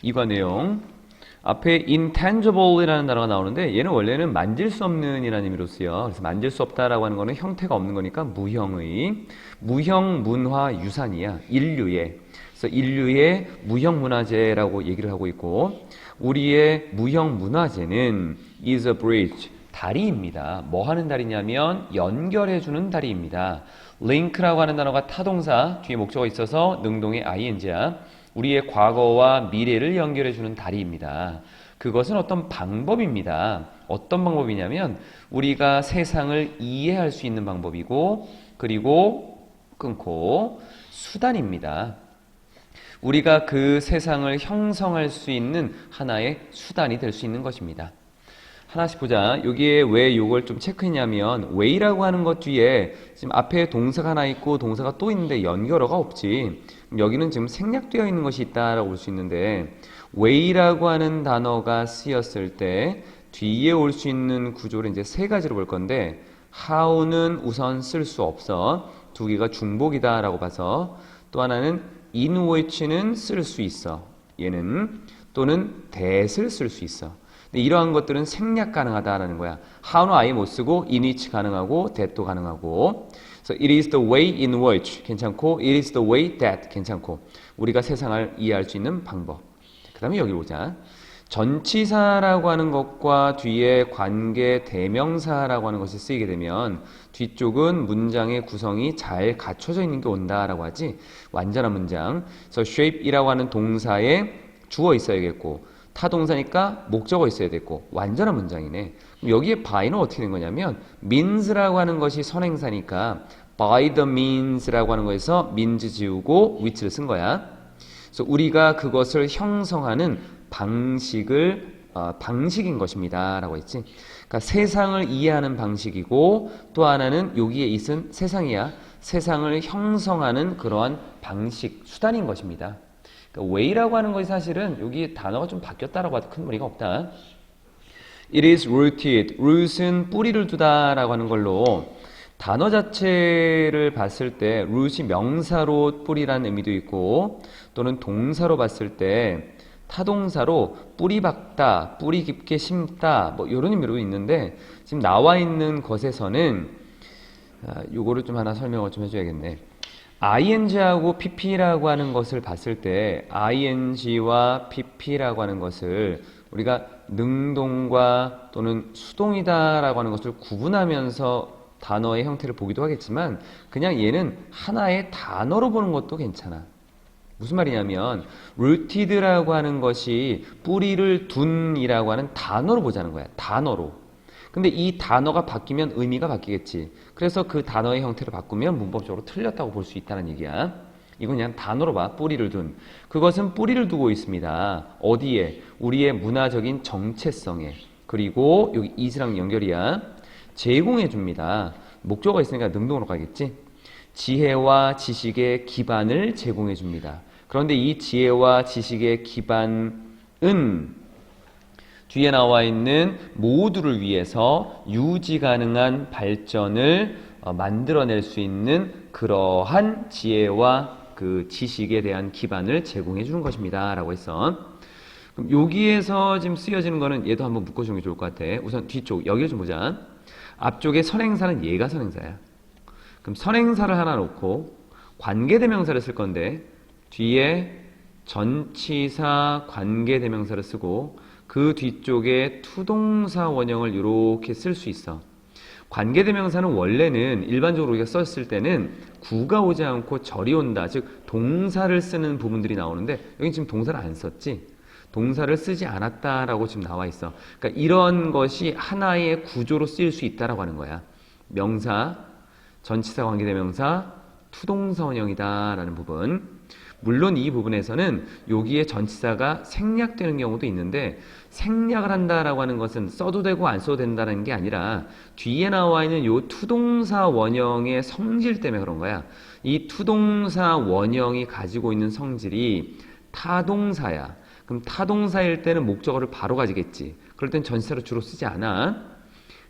이과 내용 앞에 intangible이라는 단어가 나오는데 얘는 원래는 만질 수 없는 이라는 의미로 쓰여. 그래서 만질 수 없다라고 하는 거는 형태가 없는 거니까 무형의 무형 문화 유산이야. 인류의. 그래서 인류의 무형 문화재라고 얘기를 하고 있고 우리의 무형 문화재는 is a bridge. 다리입니다. 뭐 하는 다리냐면 연결해주는 다리입니다. link라고 하는 단어가 타동사 뒤에 목적어 있어서 능동의 ing야. 우리의 과거와 미래를 연결해주는 다리입니다. 그것은 어떤 방법입니다. 어떤 방법이냐면 우리가 세상을 이해할 수 있는 방법이고 그리고 끊고 수단입니다. 우리가 그 세상을 형성할 수 있는 하나의 수단이 될 수 있는 것입니다. 하나씩 보자. 여기에 왜 이걸 좀 체크했냐면 way라고 하는 것 뒤에 지금 앞에 동사가 하나 있고 동사가 또 있는데 연결어가 없지. 여기는 지금 생략되어 있는 것이 있다라고 볼 수 있는데 way라고 하는 단어가 쓰였을 때 뒤에 올 수 있는 구조를 이제 세 가지로 볼 건데 how는 우선 쓸 수 없어. 두 개가 중복이다라고 봐서 또 하나는 in which는 쓸 수 있어. 얘는 또는 that을 쓸 수 있어. 이러한 것들은 생략 가능하다라는 거야. how는 아예 못 쓰고 in which 가능하고 that도 가능하고. So it is the way in which 괜찮고 it is the way that 괜찮고 우리가 세상을 이해할 수 있는 방법. 그 다음에 여기 보자. 전치사라고 하는 것과 뒤에 관계 대명사라고 하는 것이 쓰이게 되면 뒤쪽은 문장의 구성이 잘 갖춰져 있는 게 온다라고 하지. 완전한 문장. 그래서 shape이라고 하는 동사에 주어 있어야겠고 타동사니까 목적어 있어야 됐고 완전한 문장이네. 여기에 by는 어떻게 된 거냐면 means라고 하는 것이 선행사니까 by the means라고 하는 거에서 means 지우고 which를 쓴 거야. 그래서 우리가 그것을 형성하는 방식인 것입니다 라고 했지. 그러니까 세상을 이해하는 방식이고 또 하나는 여기에 있은 세상이야. 세상을 형성하는 그러한 방식, 수단인 것입니다. 그러니까 way라고 하는 것이 사실은 여기 단어가 좀 바뀌었다라고 해도 큰 무리가 없다. It is rooted. root은 뿌리를 두다라고 하는 걸로 단어 자체를 봤을 때 root이 명사로 뿌리라는 의미도 있고 또는 동사로 봤을 때 타동사로 뿌리 박다, 뿌리 깊게 심다 뭐 이런 의미로 있는데 지금 나와 있는 것에서는 요거를 좀 하나 설명을 좀 해줘야겠네. ing하고 pp라고 하는 것을 봤을 때 ing와 pp라고 하는 것을 우리가 능동과 또는 수동이다라고 하는 것을 구분하면서 단어의 형태를 보기도 하겠지만 그냥 얘는 하나의 단어로 보는 것도 괜찮아. 무슨 말이냐면 rooted라고 하는 것이 뿌리를 둔이라고 하는 단어로 보자는 거야. 단어로. 근데 이 단어가 바뀌면 의미가 바뀌겠지. 그래서 그 단어의 형태를 바꾸면 문법적으로 틀렸다고 볼 수 있다는 얘기야. 이건 그냥 단어로 봐. 뿌리를 둔. 그것은 뿌리를 두고 있습니다. 어디에? 우리의 문화적인 정체성에. 그리고 여기 is랑 연결이야. 제공해 줍니다. 목적어가 있으니까 능동으로 가겠지. 지혜와 지식의 기반을 제공해 줍니다. 그런데 이 지혜와 지식의 기반은 뒤에 나와 있는 모두를 위해서 유지 가능한 발전을 만들어낼 수 있는 그러한 지혜와 그 지식에 대한 기반을 제공해 주는 것입니다 라고 했어. 그럼 여기에서 지금 쓰여지는 거는 얘도 한번 묶어주는 게 좋을 것 같아. 우선 뒤쪽 여기를 좀 보자. 앞쪽에 선행사는 얘가 선행사야. 그럼 선행사를 하나 놓고 관계대명사를 쓸 건데 뒤에 전치사 관계대명사를 쓰고 그 뒤쪽에 투동사 원형을 이렇게 쓸 수 있어. 관계대명사는 원래는 일반적으로 우리가 썼을 때는 구가 오지 않고 절이 온다. 즉 동사를 쓰는 부분들이 나오는데 여기 지금 동사를 안 썼지. 동사를 쓰지 않았다라고 지금 나와 있어. 그러니까 이런 것이 하나의 구조로 쓰일 수 있다라고 하는 거야. 명사, 전치사 관계대명사, 투동사 원형이다라는 부분. 물론 이 부분에서는 여기에 전치사가 생략되는 경우도 있는데 생략을 한다라고 하는 것은 써도 되고 안 써도 된다는 게 아니라 뒤에 나와 있는 요 투동사 원형의 성질 때문에 그런 거야. 이 투동사 원형이 가지고 있는 성질이 타동사야. 그럼 타동사일 때는 목적어를 바로 가지겠지. 그럴 땐 전치사를 주로 쓰지 않아.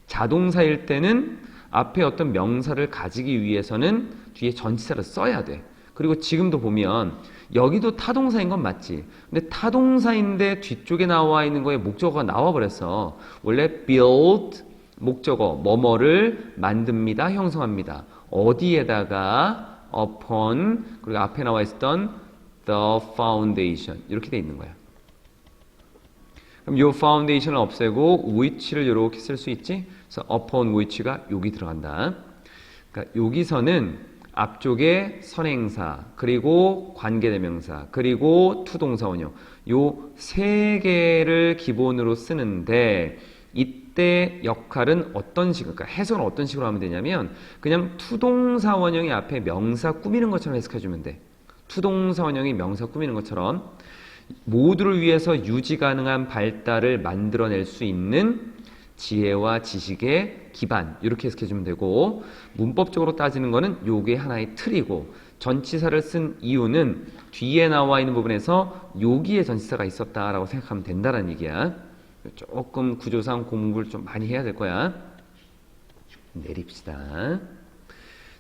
자동사일 때는 앞에 어떤 명사를 가지기 위해서는 뒤에 전치사를 써야 돼. 그리고 지금도 보면 여기도 타동사인 건 맞지. 근데 타동사인데 뒤쪽에 나와 있는 거에 목적어가 나와 버렸어. 원래 build 목적어 뭐뭐를 만듭니다, 형성합니다. 어디에다가 upon 그리고 앞에 나와 있었던 the foundation 이렇게 돼 있는 거야. 그럼 요 foundation을 없애고 which를 이렇게 쓸 수 있지? 그래서 upon which가 여기 들어간다. 그러니까 여기서는 앞쪽에 선행사, 그리고 관계대명사, 그리고 투동사 원형 요 세 개를 기본으로 쓰는데 이때 역할은 어떤 식으로, 그러니까 해석은 어떤 식으로 하면 되냐면 그냥 투동사 원형이 앞에 명사 꾸미는 것처럼 해석해주면 돼. 투동사 원형이 명사 꾸미는 것처럼 모두를 위해서 유지 가능한 발달을 만들어낼 수 있는 지혜와 지식의 기반 이렇게 해석해주면 되고 문법적으로 따지는 거는 요게 하나의 틀이고 전치사를 쓴 이유는 뒤에 나와 있는 부분에서 여기에 전치사가 있었다라고 생각하면 된다는 얘기야. 조금 구조상 공부를 좀 많이 해야 될 거야. 내립시다.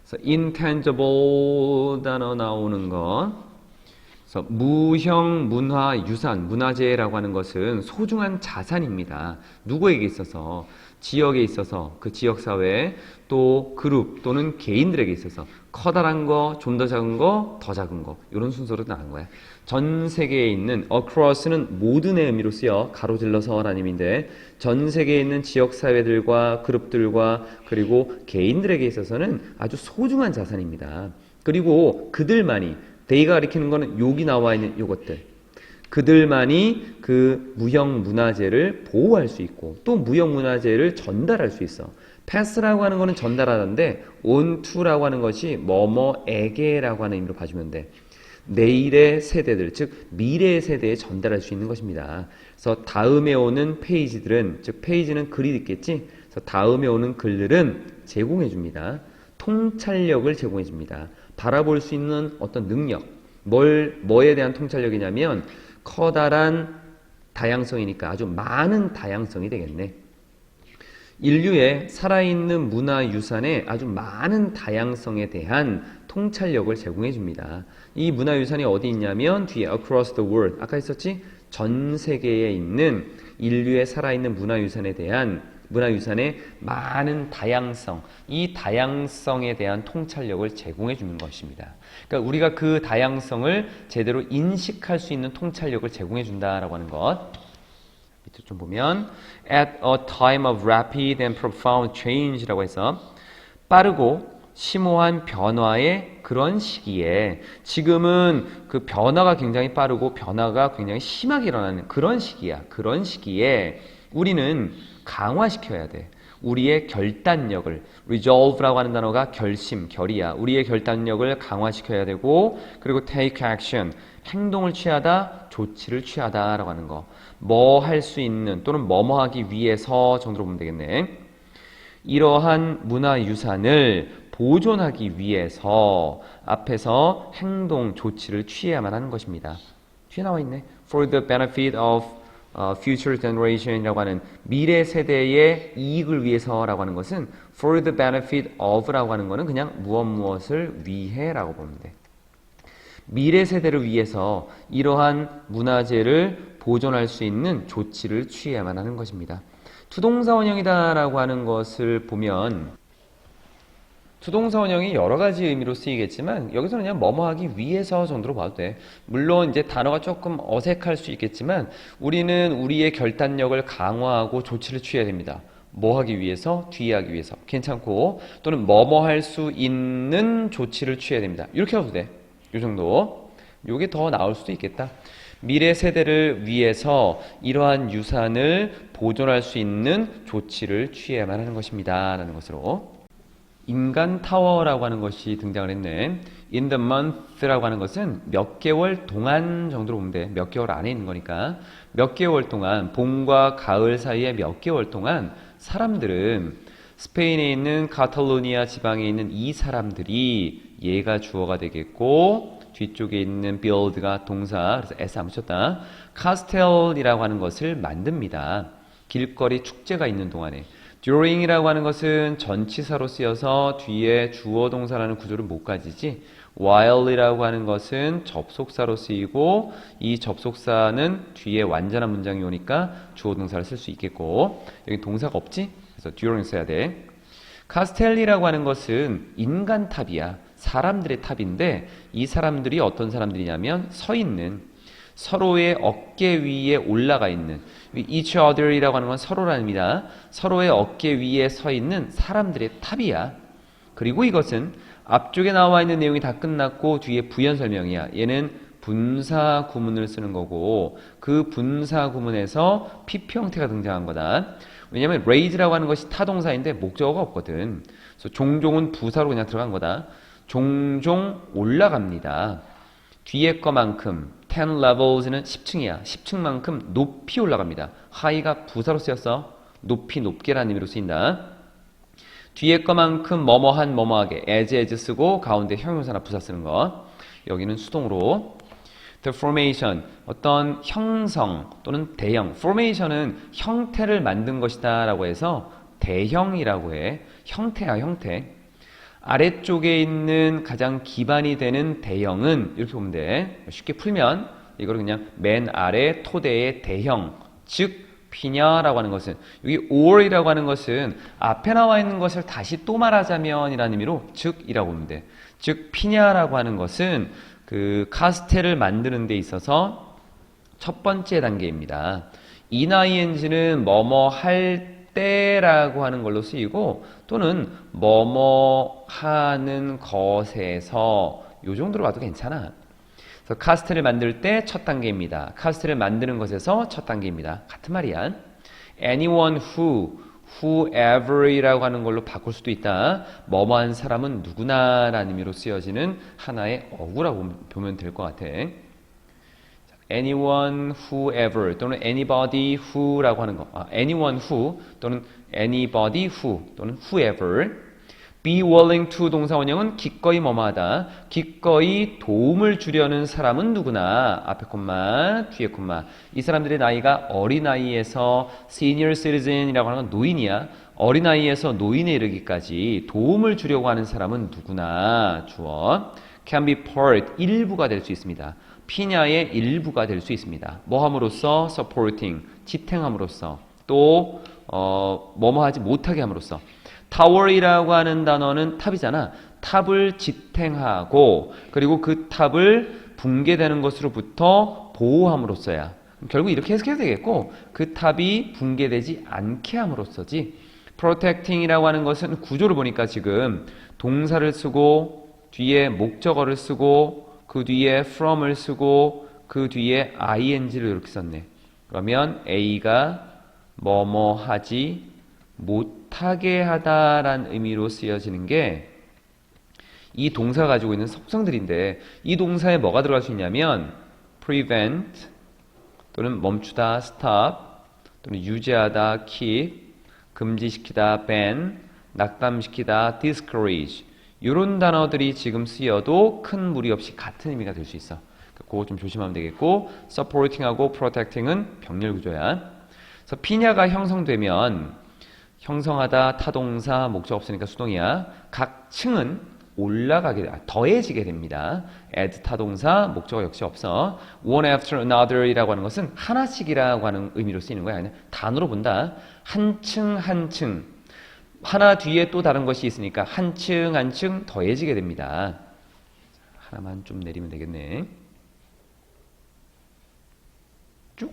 그래서 intangible 단어 나오는 거. 그래서 무형, 문화, 유산, 문화재라고 하는 것은 소중한 자산입니다. 누구에게 있어서? 지역에 있어서, 그 지역사회, 또 그룹 또는 개인들에게 있어서 커다란 거, 좀 더 작은 거, 더 작은 거 이런 순서로 나온 거야. 전 세계에 있는 across는 모든의 의미로 쓰여 가로질러서라는 의미인데 전 세계에 있는 지역사회들과 그룹들과 그리고 개인들에게 있어서는 아주 소중한 자산입니다. 그리고 그들만이 they가 가리키는 거는 여기 나와 있는 요것들 그들만이 그 무형 문화재를 보호할 수 있고 또 무형 문화재를 전달할 수 있어. pass라고 하는 거는 전달하는데 on to라고 하는 것이 뭐뭐에게라고 하는 의미로 봐주면 돼. 내일의 세대들, 즉 미래의 세대에 전달할 수 있는 것입니다. 그래서 다음에 오는 페이지들은, 즉 페이지는 글이 있겠지. 그래서 다음에 오는 글들은 제공해 줍니다. 통찰력을 제공해 줍니다. 바라볼 수 있는 어떤 능력, 뭐에 대한 통찰력이냐면 커다란 다양성이니까 아주 많은 다양성이 되겠네. 인류의 살아있는 문화유산의 아주 많은 다양성에 대한 통찰력을 제공해 줍니다. 이 문화유산이 어디 있냐면 뒤에 across the world, 아까 했었지? 전 세계에 있는 인류의 살아있는 문화유산에 대한 문화유산의 많은 다양성, 이 다양성에 대한 통찰력을 제공해 주는 것입니다. 그러니까 우리가 그 다양성을 제대로 인식할 수 있는 통찰력을 제공해 준다라고 하는 것. 밑에 좀 보면 at a time of rapid and profound change라고 해서 빠르고 심오한 변화의 그런 시기에 지금은 그 변화가 굉장히 빠르고 변화가 굉장히 심하게 일어나는 그런 시기야. 그런 시기에 우리는 강화시켜야 돼. 우리의 결단력을 resolve라고 하는 단어가 결심, 결의야. 우리의 결단력을 강화시켜야 되고 그리고 take action, 행동을 취하다, 조치를 취하다라고 하는 거. 뭐 할 수 있는 또는 뭐뭐 하기 위해서 정도로 보면 되겠네. 이러한 문화유산을 보존하기 위해서 앞에서 행동, 조치를 취해야만 하는 것입니다. 뒤에 나와 있네. For the benefit of future generation이라고 하는 미래 세대의 이익을 위해서라고 하는 것은 for the benefit of라고 하는 것은 그냥 무엇을 위해라고 보면 돼. 미래 세대를 위해서 이러한 문화재를 보존할 수 있는 조치를 취해야만 하는 것입니다. 투동사 원형이다라고 하는 것을 보면 투동사 원형이 여러 가지 의미로 쓰이겠지만 여기서는 그냥 뭐뭐 하기 위해서 정도로 봐도 돼. 물론 이제 단어가 조금 어색할 수 있겠지만 우리는 우리의 결단력을 강화하고 조치를 취해야 됩니다. 뭐 하기 위해서? 뒤에 하기 위해서. 괜찮고 또는 뭐뭐 할 수 있는 조치를 취해야 됩니다. 이렇게 해도 돼. 이 정도. 이게 더 나올 수도 있겠다. 미래 세대를 위해서 이러한 유산을 보존할 수 있는 조치를 취해야만 하는 것입니다. 라는 것으로. 인간 타워라고 하는 것이 등장을 했네. In the month라고 하는 것은 몇 개월 동안 정도로 보면 돼. 몇 개월 안에 있는 거니까. 몇 개월 동안, 봄과 가을 사이에 몇 개월 동안 사람들은 스페인에 있는 카탈로니아 지방에 있는 이 사람들이 얘가 주어가 되겠고 뒤쪽에 있는 build가 동사, 그래서 s 안 붙였다. 카스텔이라고 하는 것을 만듭니다. 길거리 축제가 있는 동안에. during이라고 하는 것은 전치사로 쓰여서 뒤에 주어 동사라는 구조를 못 가지지 while이라고 하는 것은 접속사로 쓰이고 이 접속사는 뒤에 완전한 문장이 오니까 주어 동사를 쓸 수 있겠고 여기 동사가 없지? 그래서 during 써야 돼. 카스텔리라고 하는 것은 인간 탑이야. 사람들의 탑인데 이 사람들이 어떤 사람들이냐면 서 있는 서로의 어깨 위에 올라가 있는 each other이라고 하는 건 서로라는 의미다. 서로의 어깨 위에 서 있는 사람들의 탑이야. 그리고 이것은 앞쪽에 나와 있는 내용이 다 끝났고 뒤에 부연 설명이야. 얘는 분사 구문을 쓰는 거고 그 분사 구문에서 PP 형태가 등장한 거다. 왜냐면 raise라고 하는 것이 타동사인데 목적어가 없거든. 그래서 종종은 부사로 그냥 들어간 거다. 종종 올라갑니다. 뒤에 거만큼 10 levels는 10층이야. 10층만큼 높이 올라갑니다. high가 부사로 쓰였어. 높이 높게라는 의미로 쓰인다. 뒤에 거만큼 뭐뭐한 뭐뭐하게 as 쓰고 가운데 형용사나 부사 쓰는 거. 여기는 수동으로. The formation, 어떤 형성 또는 대형. formation은 형태를 만든 것이다 라고 해서 대형이라고 해. 형태야, 형태. 아래쪽에 있는 가장 기반이 되는 대형은 이렇게 보면 돼. 쉽게 풀면 이걸 그냥 맨 아래 토대의 대형, 즉 피냐라고 하는 것은 여기 or이라고 하는 것은 앞에 나와 있는 것을 다시 또 말하자면 이라는 의미로 즉이라고 보면 돼. 즉 피냐라고 하는 것은 그 카스텔을 만드는 데 있어서 첫 번째 단계입니다. ing는 뭐뭐 할 때라고 하는 걸로 쓰이고 또는 뭐뭐 하는 것에서 요 정도로 봐도 괜찮아. 그래서 카스텔을 만들 때 첫 단계입니다. 카스텔을 만드는 것에서 첫 단계입니다. 같은 말이야. anyone who, whoever이라고 하는 걸로 바꿀 수도 있다. 뭐뭐한 사람은 누구나 라는 의미로 쓰여지는 하나의 어구라고 보면 될 것 같아. anyone, whoever 또는 anybody who라고 하는 거. anyone who 또는 anybody who 또는 whoever. be willing to 동사 원형은 기꺼이 뭐뭐하다. 기꺼이 도움을 주려는 사람은 누구나. 앞에 콤마, 뒤에 콤마. 이 사람들의 나이가 어린아이에서 senior citizen이라고 하는 건 노인이야. 어린아이에서 노인에 이르기까지 도움을 주려고 하는 사람은 누구나. 주어. can be part, 일부가 될 수 있습니다. 피냐의 일부가 될 수 있습니다. 뭐 함으로써? supporting, 지탱함으로써. 또 뭐뭐 하지 못하게 함으로써. 타워이라고 하는 단어는 탑이잖아. 탑을 지탱하고 그리고 그 탑을 붕괴되는 것으로부터 보호함으로써야. 결국 이렇게 해석해도 되겠고 그 탑이 붕괴되지 않게 함으로써지. protecting이라고 하는 것은 구조를 보니까 지금 동사를 쓰고 뒤에 목적어를 쓰고 그 뒤에 from을 쓰고 그 뒤에 ing를 이렇게 썼네. 그러면 A가 뭐뭐 하지 못하게 하다라는 의미로 쓰여지는 게 이 동사가 가지고 있는 속성들인데 이 동사에 뭐가 들어갈 수 있냐면 prevent 또는 멈추다 stop 또는 유지하다 keep 금지시키다 ban 낙담시키다 discourage 이런 단어들이 지금 쓰여도 큰 무리 없이 같은 의미가 될 수 있어. 그거 좀 조심하면 되겠고 supporting하고 protecting은 병렬 구조야. 그래서 피냐가 형성되면 형성하다 타동사 목적 없으니까 수동이야. 각 층은 올라가게 더해지게 됩니다. add 타동사 목적어 역시 없어. one after another이라고 하는 것은 하나씩이라고 하는 의미로 쓰이는 거야. 그냥 단어로 본다. 한 층 한 층. 하나 뒤에 또 다른 것이 있으니까 한 층 한 층 더해지게 됩니다. 하나만 좀 내리면 되겠네. 쭉.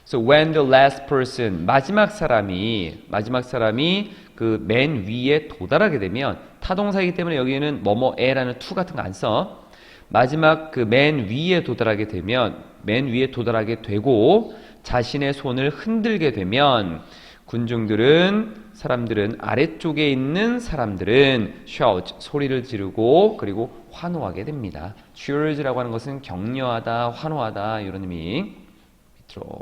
So when the last person 마지막 사람이 그 맨 위에 도달하게 되면 타동사이기 때문에 여기에는 뭐뭐에라는 to 같은 거 안 써. 마지막 그 맨 위에 도달하게 되면 맨 위에 도달하게 되고 자신의 손을 흔들게 되면 사람들은 아래쪽에 있는 사람들은 shout 소리를 지르고 그리고 환호하게 됩니다. cheers라고 하는 것은 격려하다, 환호하다 이런 의미. 밑으로.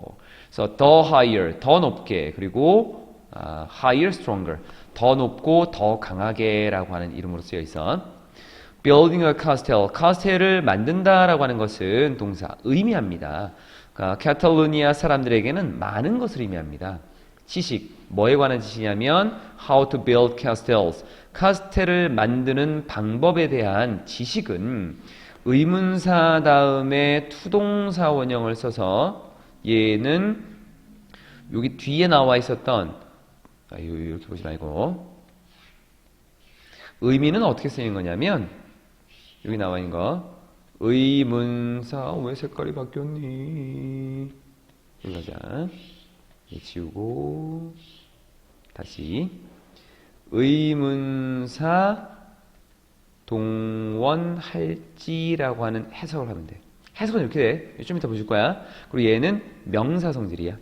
그래서 the higher 더 높게 그리고 higher stronger 더 높고 더 강하게라고 하는 이름으로 쓰여 있어. building a castle 카스텔을 만든다라고 하는 것은 동사 의미합니다. 그러니까 카탈루니아 사람들에게는 많은 것을 의미합니다. 지식, 뭐에 관한 지식이냐면 how to build castles. 카스텔을 만드는 방법에 대한 지식은 의문사 다음에 투동사 원형을 써서 얘는 여기 뒤에 나와 있었던 이렇게 보지 말고 의미는 어떻게 쓰이는 거냐면 여기 나와 있는 거 의문사 왜 색깔이 바뀌었니? 여기 가자. 지우고 다시 의문사 동원할지라고 하는 해석을 하면 돼. 해석은 이렇게 돼. 좀 이따 보실 거야. 그리고 얘는 명사 성질이야.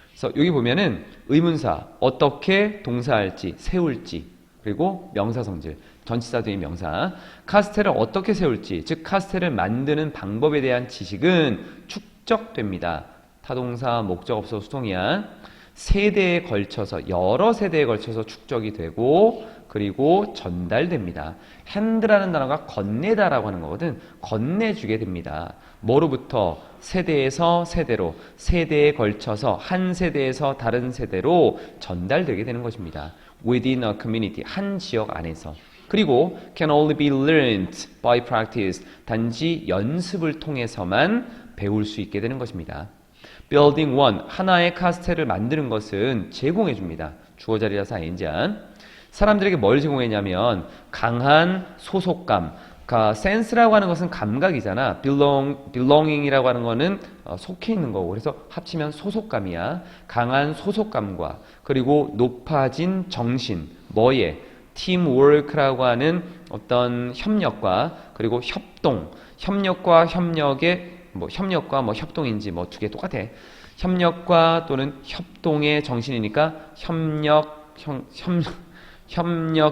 그래서 여기 보면은 의문사 어떻게 동사할지 세울지 그리고 명사 성질 전치사 뒤에 명사 카스텔을 어떻게 세울지 즉 카스텔을 만드는 방법에 대한 지식은 축적됩니다. 타동사 목적업소 수동이야. 세대에 걸쳐서 여러 세대에 걸쳐서 축적이 되고 그리고 전달됩니다. 핸드라는 단어가 건네다라고 하는 거거든. 건네주게 됩니다. 뭐로부터? 세대에서 세대로, 세대에 걸쳐서 한 세대에서 다른 세대로 전달되게 되는 것입니다. Within a community, 한 지역 안에서. 그리고 can only be learned by practice, 단지 연습을 통해서만 배울 수 있게 되는 것입니다. Building one, 하나의 카스텔을 만드는 것은 제공해 줍니다. 주어 자리라서 ING한. 사람들에게 뭘 제공했냐면 강한 소속감. 그러니까 sense라고 하는 것은 감각이잖아. belonging이라고 하는 거는 속해 있는 거고 그래서 합치면 소속감이야. 강한 소속감과 그리고 높아진 정신. 뭐에? teamwork라고 하는 어떤 협력과 그리고 협동. 협력과 협력의 협력과 협동인지 두 개 똑같아. 협력과 또는 협동의 정신이니까 협력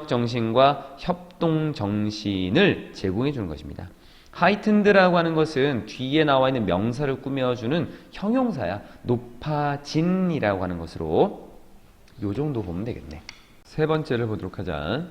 정신과 협동 정신을 제공해 주는 것입니다. heightened라고 하는 것은 뒤에 나와 있는 명사를 꾸며주는 형용사야. 높아진이라고 하는 것으로 요 정도 보면 되겠네. 세 번째를 보도록 하자.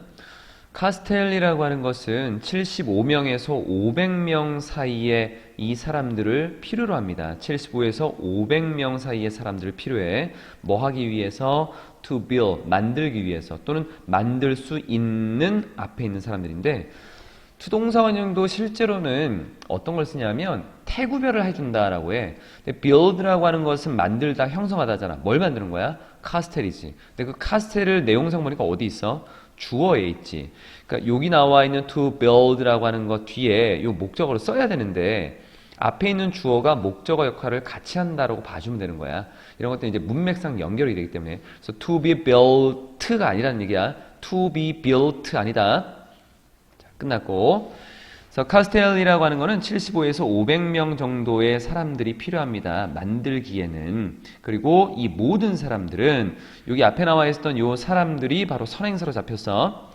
카스텔이라고 하는 것은 75명에서 500명 사이에 이 사람들을 필요로 합니다. 75에서 500명 사이의 사람들을 필요해. 뭐 하기 위해서? to build, 만들기 위해서 또는 만들 수 있는 앞에 있는 사람들인데 투동사 원형도 실제로는 어떤 걸 쓰냐면 태구별을 해준다라고 해. 근데 build라고 하는 것은 만들다, 형성하다잖아. 뭘 만드는 거야? 카스텔이지. 근데 그 카스텔을 내용상 보니까 어디 있어? 주어에 있지. 그러니까 여기 나와 있는 to build라고 하는 것 뒤에 이 목적어를 써야 되는데 앞에 있는 주어가 목적어 역할을 같이 한다라고 봐주면 되는 거야. 이런 것들은 이제 문맥상 연결이 되기 때문에. 그래서 to be built가 아니라는 얘기야. to be built 아니다. 자, 끝났고. 그래서 카스텔이라고 하는 거는 75에서 500명 정도의 사람들이 필요합니다. 만들기에는. 그리고 이 모든 사람들은 여기 앞에 나와 있었던 이 사람들이 바로 선행사로 잡혔어.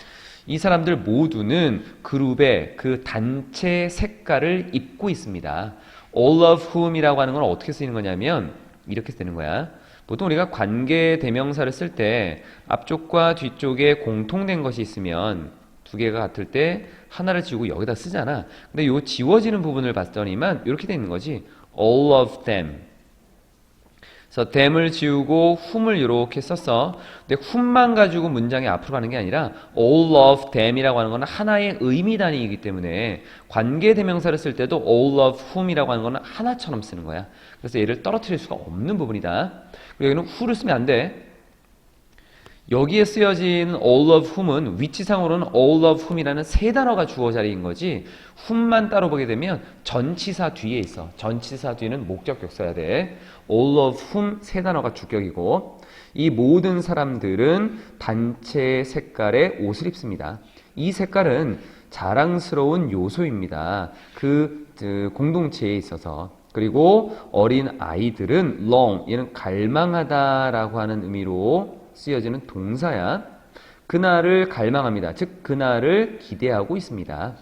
이 사람들 모두는 그룹의 그 단체 색깔을 입고 있습니다. all of whom이라고 하는 건 어떻게 쓰이는 거냐면 이렇게 쓰는 거야. 보통 우리가 관계 대명사를 쓸 때 앞쪽과 뒤쪽에 공통된 것이 있으면 두 개가 같을 때 하나를 지우고 여기다 쓰잖아. 근데 요 지워지는 부분을 봤더니만 이렇게 돼 있는 거지. all of them. 그래서 them을 지우고 whom을 이렇게 썼어. 근데 whom만 가지고 문장이 앞으로 가는 게 아니라 all of them이라고 하는 건 하나의 의미 단위이기 때문에 관계 대명사를 쓸 때도 all of whom이라고 하는 건 하나처럼 쓰는 거야. 그래서 얘를 떨어뜨릴 수가 없는 부분이다. 그리고 여기는 who를 쓰면 안 돼. 여기에 쓰여진 all of whom은 위치상으로는 all of whom이라는 세 단어가 주어 자리인 거지 whom만 따로 보게 되면 전치사 뒤에 있어. 전치사 뒤는 목적격 써야 돼. all of whom 세 단어가 주격이고 이 모든 사람들은 단체 색깔의 옷을 입습니다. 이 색깔은 자랑스러운 요소입니다. 그 공동체에 있어서. 그리고 어린 아이들은 long, 얘는 갈망하다라고 하는 의미로 쓰여지는 동사야. 그날을 갈망합니다. 즉 그날을 기대하고 있습니다.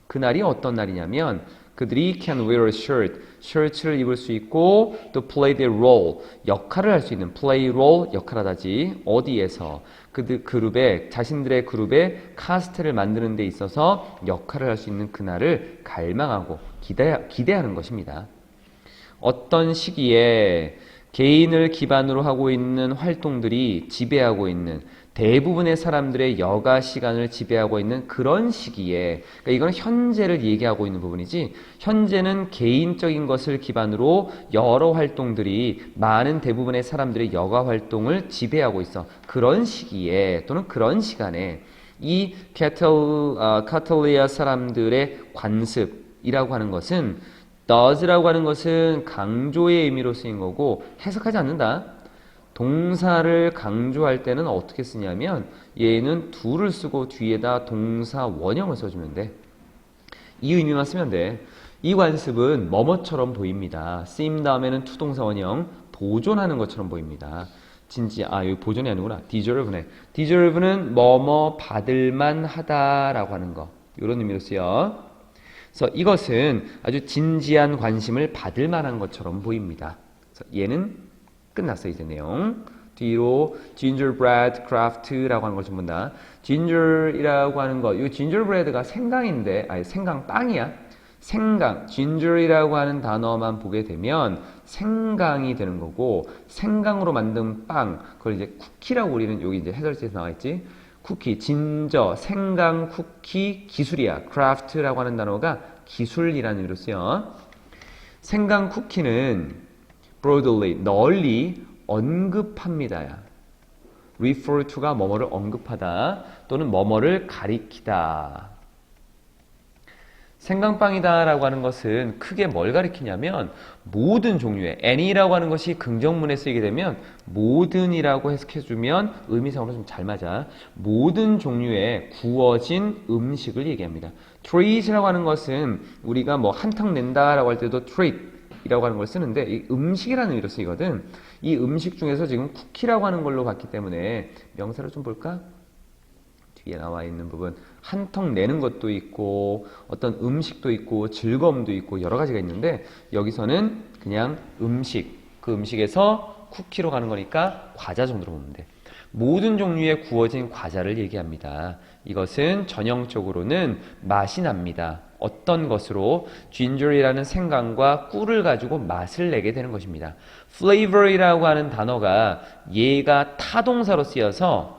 그날이 어떤 날이냐면 그들이 can wear a shirt, 셔츠를 입을 수 있고 또 play their role, 역할을 할 수 있는 play role, 역할하다지. 어디에서? 그룹에 자신들의 그룹에 카스트를 만드는 데 있어서 역할을 할 수 있는 그날을 갈망하고 기대하는 것입니다. 어떤 시기에 개인을 기반으로 하고 있는 활동들이 지배하고 있는 대부분의 사람들의 여가 시간을 지배하고 있는 그런 시기에, 그러니까 이거는 현재를 얘기하고 있는 부분이지, 현재는 개인적인 것을 기반으로 여러 활동들이 많은 대부분의 사람들의 여가 활동을 지배하고 있어. 그런 시기에 또는 그런 시간에 이 카탈리아 사람들의 관습이라고 하는 것은 does라고 하는 것은 강조의 의미로 쓰인 거고 해석하지 않는다. 동사를 강조할 때는 어떻게 쓰냐면 얘는 do를 쓰고 뒤에다 동사 원형을 써주면 돼. 이 의미만 쓰면 돼. 이 관습은 뭐뭐처럼 보입니다. 쓰임 다음에는 to 동사 원형 보존하는 것처럼 보입니다. 여기 보존이 아니구나. deserve네. deserve는 뭐뭐 받을만 하다라고 하는 거. 이런 의미로 쓰여. 그래서 이것은 아주 진지한 관심을 받을 만한 것처럼 보입니다. 그래서 얘는 끝났어 이제 내용. 뒤로 gingerbread craft라고 하는 걸 좀 본다. ginger이라고 하는 거, 이 gingerbread가 생강인데, 생강빵이야. 생강, ginger이라고 하는 단어만 보게 되면 생강이 되는 거고, 생강으로 만든 빵, 그걸 이제 쿠키라고 우리는 여기 이제 해설지에서 나와 있지. 쿠키, 진저, 생강, 쿠키, 기술이야. craft라고 하는 단어가 기술이라는 의미로 쓰여. 생강 쿠키는 broadly, 널리 언급합니다야. refer to가 뭐뭐를 언급하다 또는 뭐뭐를 가리키다. 생강빵이다 라고 하는 것은 크게 뭘 가리키냐면 모든 종류의 any라고 하는 것이 긍정문에 쓰이게 되면 모든이라고 해석해주면 의미상으로 좀 잘 맞아. 모든 종류의 구워진 음식을 얘기합니다. treat이라고 하는 것은 우리가 뭐 한턱 낸다 라고 할 때도 treat 이라고 하는 걸 쓰는데 이 음식이라는 의미로 쓰이거든. 이 음식 중에서 지금 쿠키라고 하는 걸로 봤기 때문에 명사를 좀 볼까? 뒤에 나와 있는 부분 한턱 내는 것도 있고 어떤 음식도 있고 즐거움도 있고 여러 가지가 있는데 여기서는 그냥 음식, 그 음식에서 쿠키로 가는 거니까 과자 정도로 보면 돼. 모든 종류의 구워진 과자를 얘기합니다. 이것은 전형적으로는 맛이 납니다. 어떤 것으로? ginger이라는 생강과 꿀을 가지고 맛을 내게 되는 것입니다. flavor이라고 하는 단어가 얘가 타동사로 쓰여서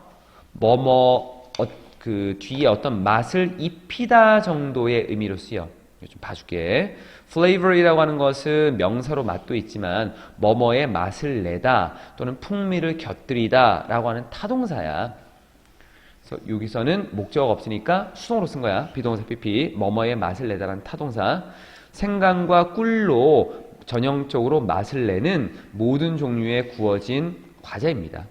그 뒤에 어떤 맛을 입히다 정도의 의미로 쓰여. 좀 봐줄게. flavor이라고 하는 것은 명사로 맛도 있지만 뭐뭐의 맛을 내다 또는 풍미를 곁들이다 라고 하는 타동사야. 그래서 여기서는 목적어가 없으니까 수동으로 쓴 거야. 비동사 PP. 뭐뭐의 맛을 내다라는 타동사. 생강과 꿀로 전형적으로 맛을 내는 모든 종류의 구워진 과자입니다.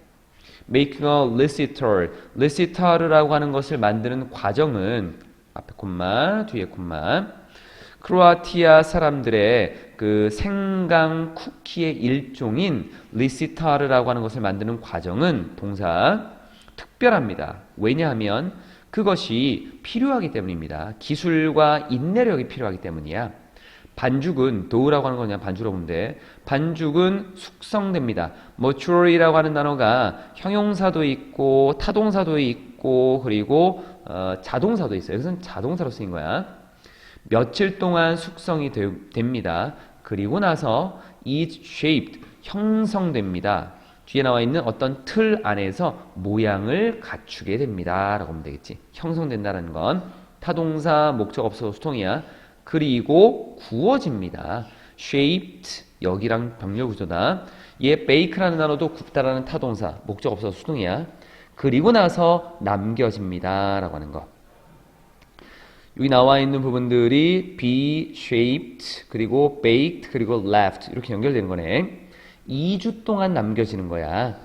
Making a recital. recital이라고 하는 것을 만드는 과정은 앞에 콤마, 뒤에 콤마. 크로아티아 사람들의 그 생강 쿠키의 일종인 recital이라고 하는 것을 만드는 과정은 동사 특별합니다. 왜냐하면 그것이 필요하기 때문입니다. 기술과 인내력이 필요하기 때문이야. 반죽은 도우라고 하는 거 그냥 반죽으로 보면 돼. 반죽은 숙성됩니다. mature이라고 하는 단어가 형용사도 있고 타동사도 있고 그리고 자동사도 있어요. 이것은 자동사로 쓰인 거야. 며칠 동안 숙성이 됩니다. 그리고 나서 is shaped, 형성됩니다. 뒤에 나와 있는 어떤 틀 안에서 모양을 갖추게 됩니다. 라고 하면 되겠지. 형성된다는 건 타동사, 목적 없어서 수동이야. 그리고 구워집니다. shaped, 여기랑 병렬 구조다. 얘 bake라는 단어도 굽다라는 타동사, 목적 없어서 수동이야. 그리고 나서 남겨집니다. 라고 하는 거. 여기 나와 있는 부분들이 be shaped, 그리고 baked, 그리고 left 이렇게 연결되는 거네. 2주 동안 남겨지는 거야.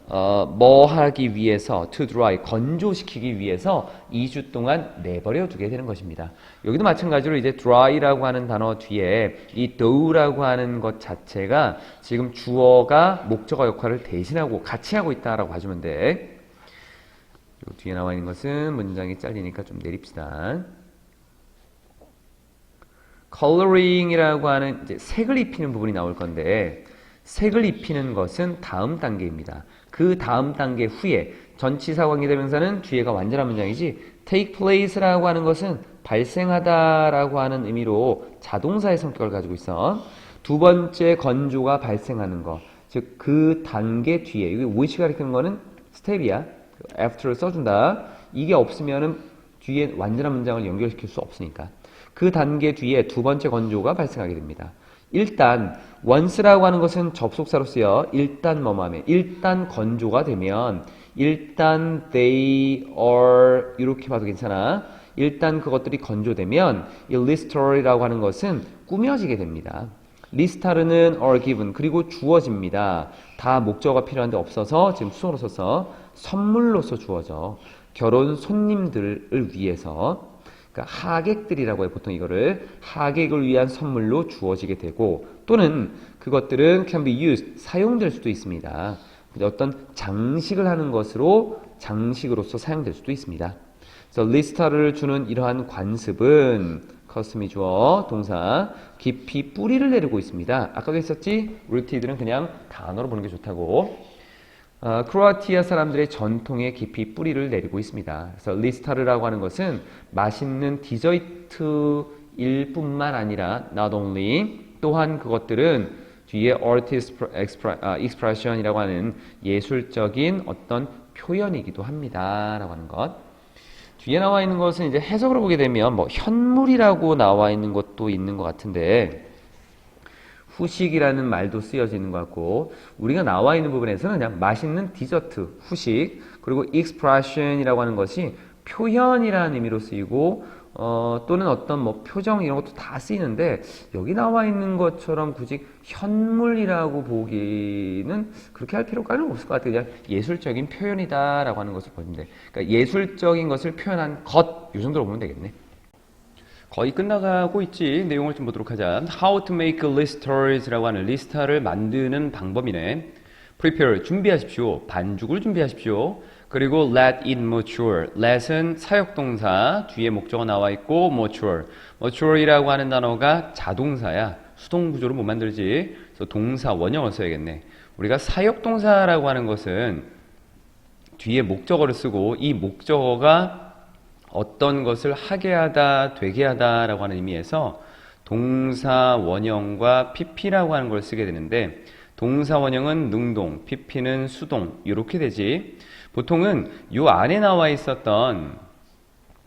뭐 하기 위해서, to dry, 건조시키기 위해서 2주 동안 내버려 두게 되는 것입니다. 여기도 마찬가지로 이제 dry라고 하는 단어 뒤에 이 dough라고 하는 것 자체가 지금 주어가 목적어 역할을 대신하고 같이 하고 있다라고 봐주면 돼. 요 뒤에 나와 있는 것은 문장이 잘리니까 좀 내립시다. coloring이라고 하는 이제 색을 입히는 부분이 나올 건데 색을 입히는 것은 다음 단계입니다. 그 다음 단계 후에 전치사 관계대명사는 뒤에가 완전한 문장이지 take place라고 하는 것은 발생하다라고 하는 의미로 자동사의 성격을 가지고 있어. 두 번째 건조가 발생하는 거. 즉 그 단계 뒤에 여기 which가 가리키는 거는 스텝이야. after를 써준다. 이게 없으면은 뒤에 완전한 문장을 연결시킬 수 없으니까 그 단계 뒤에 두 번째 건조가 발생하게 됩니다. 일단 once라고 하는 것은 접속사로 쓰여 일단 뭐뭐 하면 일단 건조가 되면 일단 they are 이렇게 봐도 괜찮아. 일단 그것들이 건조되면 이 lister라고 하는 것은 꾸며지게 됩니다. 리스타르는 are given 그리고 주어집니다. 다 목적어가 필요한데 없어서 지금 수동으로 써서 선물로서 주어져. 결혼 손님들을 위해서 그러니까 하객들이라고 해요. 보통 이거를 하객을 위한 선물로 주어지게 되고 또는 그것들은 can be used 사용될 수도 있습니다. 어떤 장식을 하는 것으로 장식으로서 사용될 수도 있습니다. 그래서 리스타를 주는 이러한 관습은 커스텀이 주어 동사 깊이 뿌리를 내리고 있습니다. 아까도 했었지? 루티들은 그냥 단어로 보는 게 좋다고. 크로아티아 사람들의 전통에 깊이 뿌리를 내리고 있습니다. 그래서 리스타르라고 하는 것은 맛있는 디저트일 뿐만 아니라 not only 또한 그것들은 뒤에 artist expression이라고 하는 예술적인 어떤 표현이기도 합니다. 라고 하는 것. 뒤에 나와 있는 것은 이제 해석으로 보게 되면 뭐 현물이라고 나와 있는 것도 있는 것 같은데 후식이라는 말도 쓰여지는 것 같고 우리가 나와 있는 부분에서는 그냥 맛있는 디저트, 후식 그리고 expression이라고 하는 것이 표현이라는 의미로 쓰이고 또는 어떤 뭐 표정 이런 것도 다 쓰이는데 여기 나와 있는 것처럼 굳이 현물이라고 보기는 그렇게 할 필요까지는 없을 것 같아요. 그냥 예술적인 표현이다라고 하는 것을 보는데 그러니까 예술적인 것을 표현한 것 이 정도로 보면 되겠네. 거의 끝나가고 있지. 내용을 좀 보도록 하자. How to make listers라고 하는 리스터를 만드는 방법이네. Prepare, 준비하십시오. 반죽을 준비하십시오. 그리고 let it mature. let은 사역동사, 뒤에 목적어 나와 있고 mature. mature이라고 하는 단어가 자동사야. 수동구조로 못 만들지. 그래서 동사 원형을 써야겠네. 우리가 사역동사라고 하는 것은 뒤에 목적어를 쓰고 이 목적어가 어떤 것을 하게 하다, 되게 하다 라고 하는 의미에서 동사 원형과 pp라고 하는 걸 쓰게 되는데 동사 원형은 능동, pp는 수동 이렇게 되지. 보통은 요 안에 나와 있었던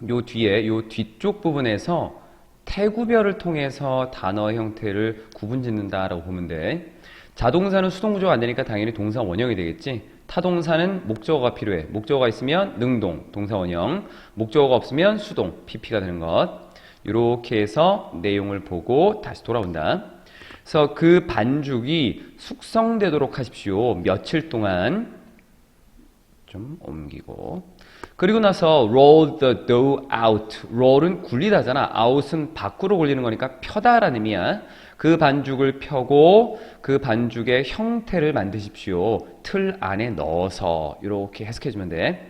요 뒤에 요 뒤쪽 부분에서 태구별을 통해서 단어 형태를 구분 짓는다라고 보면 돼. 자동사는 수동구조가 안 되니까 당연히 동사 원형이 되겠지. 타동사는 목적어가 필요해. 목적어가 있으면 능동, 동사 원형. 목적어가 없으면 수동, pp가 되는 것. 이렇게 해서 내용을 보고 다시 돌아온다. 그래서 그 반죽이 숙성되도록 하십시오. 며칠 동안. 좀 옮기고. 그리고 나서 roll the dough out. roll은 굴리다잖아. out은 밖으로 굴리는 거니까 펴다라는 의미야. 그 반죽을 펴고 그 반죽의 형태를 만드십시오. 틀 안에 넣어서 이렇게 해석해주면 돼.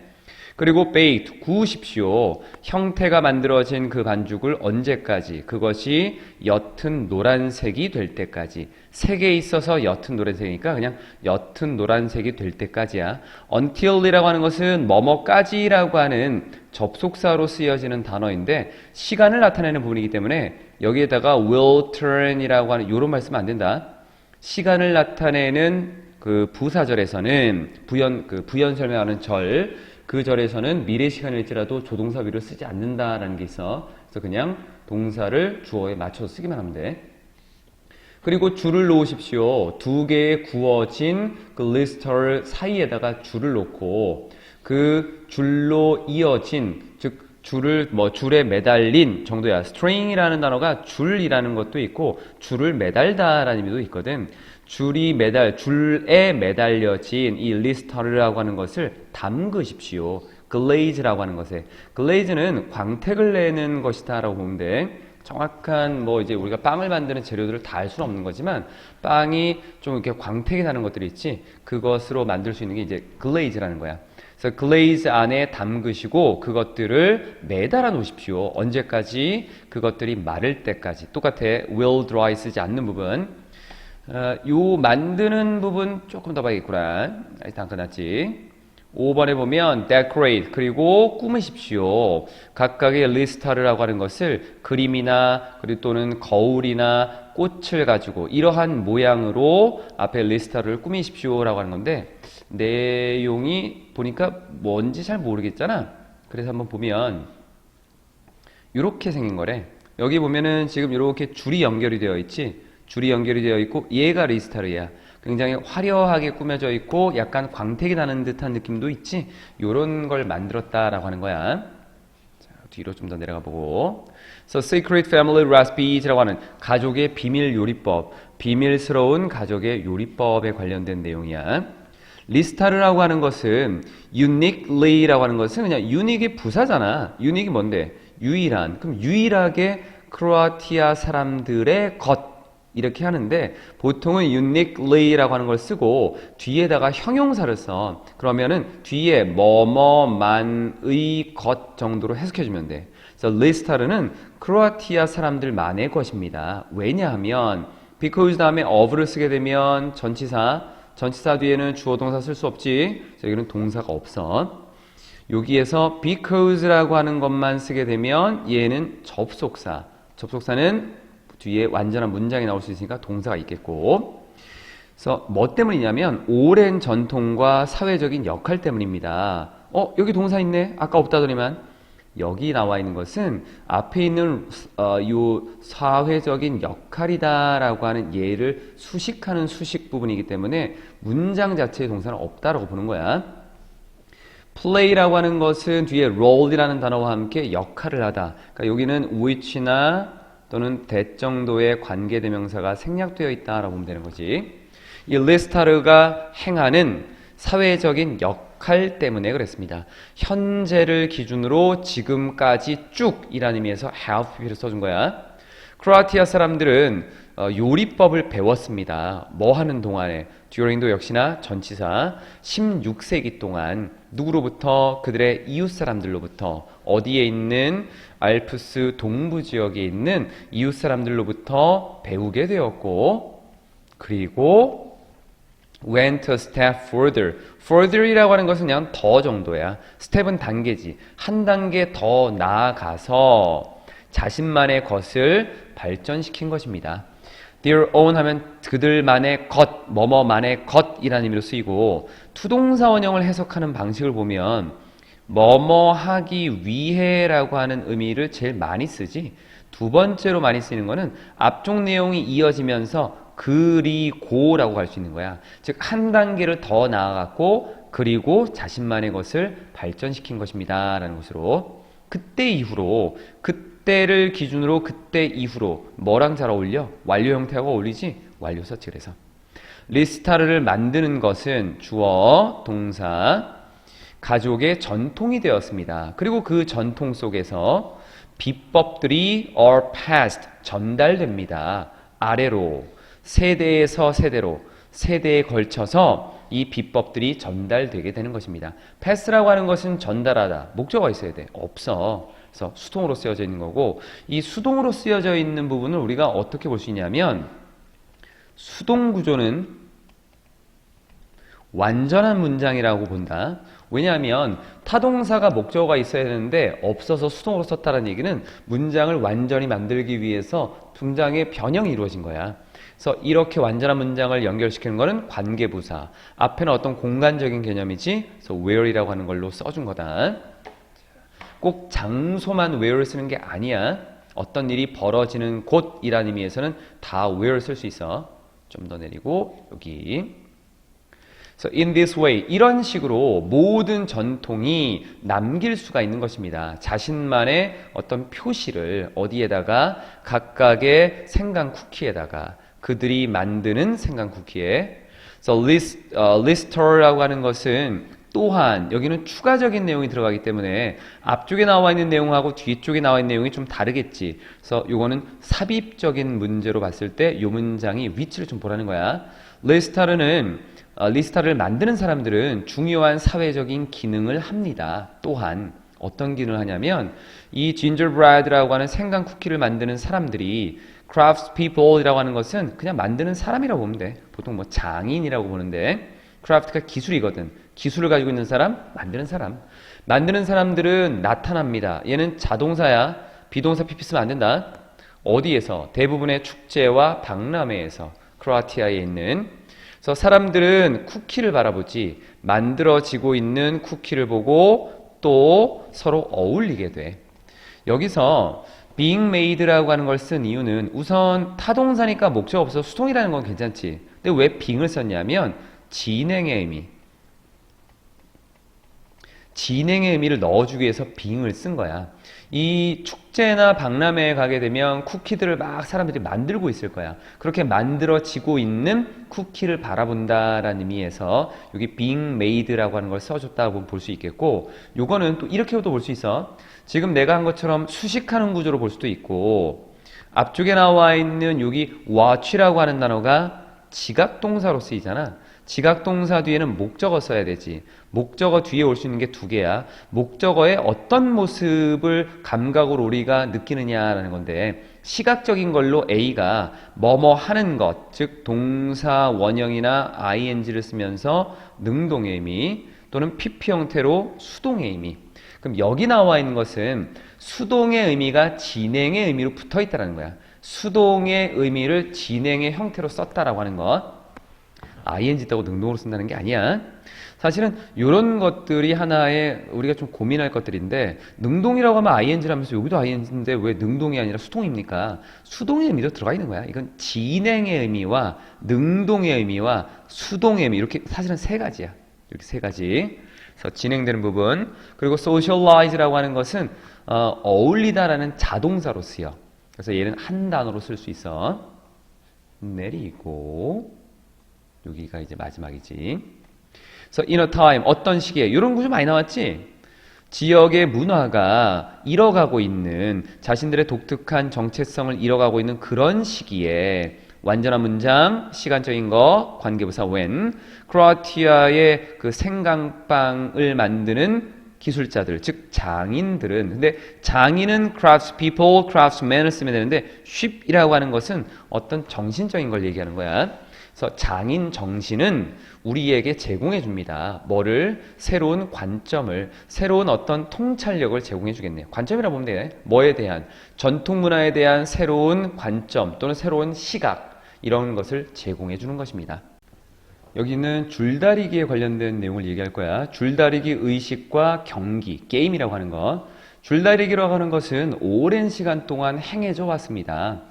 그리고 bake, 구우십시오. 형태가 만들어진 그 반죽을 언제까지? 그것이 옅은 노란색이 될 때까지. 색에 있어서 옅은 노란색이니까 그냥 옅은 노란색이 될 때까지야. until이라고 하는 것은 뭐뭐까지라고 하는 접속사로 쓰여지는 단어인데 시간을 나타내는 부분이기 때문에 여기에다가 will turn이라고 하는 이런 말 쓰면 안 된다. 시간을 나타내는 그 부사절에서는 부연 설명하는 절 그 절에서는 미래 시간일지라도 조동사 위를 쓰지 않는다라는 게 있어. 그래서 그냥 동사를 주어에 맞춰서 쓰기만 하면 돼. 그리고 줄을 놓으십시오. 두 개의 구워진 그 리스터 사이에다가 줄을 놓고 그 줄로 이어진 즉 줄을 줄에 매달린 정도야. string이라는 단어가 줄이라는 것도 있고 줄을 매달다라는 의미도 있거든. 줄에 매달려진 이 리스터라고 하는 것을 담그십시오. glaze라고 하는 것에. glaze는 광택을 내는 것이다라고 보면 돼. 정확한 이제 우리가 빵을 만드는 재료들을 다 알 수는 없는 거지만 빵이 좀 이렇게 광택이 나는 것들이 있지. 그것으로 만들 수 있는 게 이제 glaze라는 거야. 그래서 glaze 안에 담그시고 그것들을 매달아 놓으십시오. 언제까지? 그것들이 마를 때까지. 똑같아. will dry 쓰지 않는 부분. 요 만드는 부분 조금 더 봐야겠구나. 아직 안 끝났지. 5번에 보면 decorate 그리고 꾸미십시오. 각각의 리스터라고 하는 것을 그림이나 그리고 또는 거울이나 꽃을 가지고 이러한 모양으로 앞에 리스타를 꾸미십시오 라고 하는 건데 내용이 보니까 뭔지 잘 모르겠잖아. 그래서 한번 보면 이렇게 생긴 거래. 여기 보면은 지금 이렇게 줄이 연결이 되어 있지. 줄이 연결이 되어 있고 얘가 리스타르야. 굉장히 화려하게 꾸며져 있고 약간 광택이 나는 듯한 느낌도 있지. 요런 걸 만들었다라고 하는 거야. 자, 뒤로 좀 더 내려가 보고. So Secret Family Recipes라고 하는 가족의 비밀 요리법, 비밀스러운 가족의 요리법에 관련된 내용이야. 리스타르라고 하는 것은 uniquely라고 하는 것은 그냥 unique의 부사잖아. unique이 뭔데? 유일한. 그럼 유일하게 크로아티아 사람들의 것 이렇게 하는데 보통은 uniquely라고 하는 걸 쓰고 뒤에다가 형용사를 써. 그러면은 뒤에 뭐뭐만의 것 정도로 해석해주면 돼. 그래서 리스타르는 크로아티아 사람들만의 것입니다. 왜냐하면 because 다음에 of를 쓰게 되면 전치사 뒤에는 주어 동사 쓸 수 없지. 여기는 동사가 없어. 여기에서 because라고 하는 것만 쓰게 되면 얘는 접속사는 뒤에 완전한 문장이 나올 수 있으니까 동사가 있겠고. 그래서 뭐 때문이냐면 오랜 전통과 사회적인 역할 때문입니다. 여기 동사 있네. 아까 없다더니만. 여기 나와 있는 것은 앞에 있는 요 사회적인 역할이다라고 하는 예를 수식하는 수식 부분이기 때문에 문장 자체의 동사는 없다라고 보는 거야. play라고 하는 것은 뒤에 role이라는 단어와 함께 역할을 하다. 그러니까 여기는 which나 또는 that 정도의 관계대명사가 생략되어 있다라고 보면 되는 거지. 이 리스타르가 행하는 사회적인 역할 때문에 그랬습니다. 현재를 기준으로 지금까지 쭉이라는 의미에서 have pp를 써준 거야. 크로아티아 사람들은 요리법을 배웠습니다. 뭐 하는 동안에? during도 역시나 전치사 16세기 동안 누구로부터? 그들의 이웃 사람들로부터 어디에 있는 알프스 동부 지역에 있는 이웃 사람들로부터 배우게 되었고 그리고 went a step further. further이라고 하는 것은 그냥 더 정도야. step은 단계지. 한 단계 더 나아가서 자신만의 것을 발전시킨 것입니다. their own 하면 그들만의 것, 뭐뭐만의 것이라는 의미로 쓰이고 투동사 원형을 해석하는 방식을 보면 뭐뭐 하기 위해라고 하는 의미를 제일 많이 쓰지. 두 번째로 많이 쓰이는 거는 앞쪽 내용이 이어지면서 그리고라고 할 수 있는 거야. 즉 한 단계를 더 나아갔고 그리고 자신만의 것을 발전시킨 것입니다 라는 것으로 그때 이후로 그때를 기준으로 그때 이후로 뭐랑 잘 어울려? 완료 형태하고 어울리지? 완료서치. 그래서 리스타르를 만드는 것은 주어, 동사, 가족의 전통이 되었습니다. 그리고 그 전통 속에서 비법들이 are passed, 전달됩니다. 아래로, 세대에서 세대로, 세대에 걸쳐서 이 비법들이 전달되게 되는 것입니다. pass라고 하는 것은 전달하다. 목적어가 있어야 돼. 없어. 그래서 수동으로 쓰여져 있는 거고 이 수동으로 쓰여져 있는 부분을 우리가 어떻게 볼 수 있냐면 수동 구조는 완전한 문장이라고 본다. 왜냐하면 타동사가 목적어가 있어야 되는데 없어서 수동으로 썼다는 얘기는 문장을 완전히 만들기 위해서 문장의 변형이 이루어진 거야. 그래서 이렇게 완전한 문장을 연결시키는 거는 관계부사. 앞에는 어떤 공간적인 개념이지. 그래서 where이라고 하는 걸로 써준 거다. 꼭 장소만 where를 쓰는 게 아니야. 어떤 일이 벌어지는 곳이라는 의미에서는 다 where 쓸 수 있어. 좀 더 내리고 여기. So in this way, 이런 식으로 모든 전통이 남길 수가 있는 것입니다. 자신만의 어떤 표시를 어디에다가 각각의 생강 쿠키에다가 그들이 만드는 생강 쿠키에. So lister라고 하는 것은 또한 여기는 추가적인 내용이 들어가기 때문에 앞쪽에 나와 있는 내용하고 뒤쪽에 나와 있는 내용이 좀 다르겠지. 그래서 이거는 삽입적인 문제로 봤을 때 이 문장이 위치를 좀 보라는 거야. 리스타를 만드는 사람들은 중요한 사회적인 기능을 합니다. 또한 어떤 기능을 하냐면 이 gingerbread라고 하는 생강 쿠키를 만드는 사람들이 craftspeople이라고 하는 것은 그냥 만드는 사람이라고 보면 돼. 보통 뭐 장인이라고 보는데 craft가 기술이거든. 기술을 가지고 있는 사람, 만드는 사람. 만드는 사람들은 나타납니다. 얘는 자동사야. 비동사 PP 쓰면 안 된다. 어디에서? 대부분의 축제와 박람회에서. 크로아티아에 있는. 그래서 사람들은 쿠키를 바라보지 만들어지고 있는 쿠키를 보고 또 서로 어울리게 돼. 여기서 being made라고 하는 걸 쓴 이유는 우선 타동사니까 목적 없어서 수동이라는 건 괜찮지. 근데 왜 being을 썼냐면 진행의 의미. 진행의 의미를 넣어주기 위해서 being을 쓴 거야. 이 축제나 박람회에 가게 되면 쿠키들을 막 사람들이 만들고 있을 거야. 그렇게 만들어지고 있는 쿠키를 바라본다라는 의미에서 여기 being made라고 하는 걸 써줬다고 볼 수 있겠고, 요거는 또 이렇게도 볼 수 있어. 지금 내가 한 것처럼 수식하는 구조로 볼 수도 있고, 앞쪽에 나와 있는 여기 watch라고 하는 단어가 지각동사로 쓰이잖아. 지각동사 뒤에는 목적어 써야 되지. 목적어 뒤에 올 수 있는 게 두 개야. 목적어의 어떤 모습을 감각으로 우리가 느끼느냐라는 건데, 시각적인 걸로 A가 뭐뭐 하는 것, 즉 동사 원형이나 ing를 쓰면서 능동의 의미 또는 PP 형태로 수동의 의미. 그럼 여기 나와 있는 것은 수동의 의미가 진행의 의미로 붙어 있다는 거야. 수동의 의미를 진행의 형태로 썼다라고 하는 것. ing 있다고 능동으로 쓴다는 게 아니야. 사실은 이런 것들이 하나의 우리가 좀 고민할 것들인데, 능동이라고 하면 ing를 하면서 여기도 ing인데 왜 능동이 아니라 수동입니까? 수동의 의미도 들어가 있는 거야. 이건 진행의 의미와 능동의 의미와 수동의 의미, 이렇게 사실은 세 가지야. 이렇게 세 가지. 그래서 진행되는 부분. 그리고 socialize라고 하는 것은 어울리다라는 자동사로 쓰여. 그래서 얘는 한 단어로 쓸 수 있어. 내리고 여기가 이제 마지막이지. 그래서 in a time, 어떤 시기에, 이런 구조 많이 나왔지? 지역의 문화가 잃어가고 있는, 자신들의 독특한 정체성을 잃어가고 있는 그런 시기에, 완전한 문장, 시간적인 거, 관계부사 when, 크로아티아의 그 생강빵을 만드는 기술자들, 즉 장인들은, 근데 장인은 craftspeople, craftsmen을 쓰면 되는데 ship이라고 하는 것은 어떤 정신적인 걸 얘기하는 거야. 그래서 장인 정신은 우리에게 제공해 줍니다. 뭐를? 새로운 관점을, 새로운 어떤 통찰력을 제공해 주겠네요. 관점이라고 보면 돼. 뭐에 대한? 전통 문화에 대한 새로운 관점 또는 새로운 시각, 이런 것을 제공해 주는 것입니다. 여기는 줄다리기에 관련된 내용을 얘기할 거야. 줄다리기 의식과 경기, 게임이라고 하는 것. 줄다리기라고 하는 것은 오랜 시간 동안 행해져 왔습니다.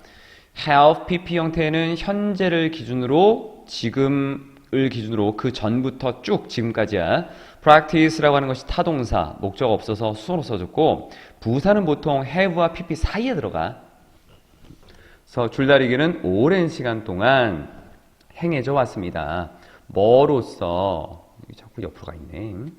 have, PP 형태는 현재를 기준으로, 지금을 기준으로 그 전부터 쭉 지금까지야. practice라고 하는 것이 타동사, 목적 없어서 수소로 써줬고, 부사는 보통 have와 PP 사이에 들어가. 그래서 줄다리기는 오랜 시간 동안 행해져 왔습니다. 뭐로서, 자꾸 옆으로 가 있네.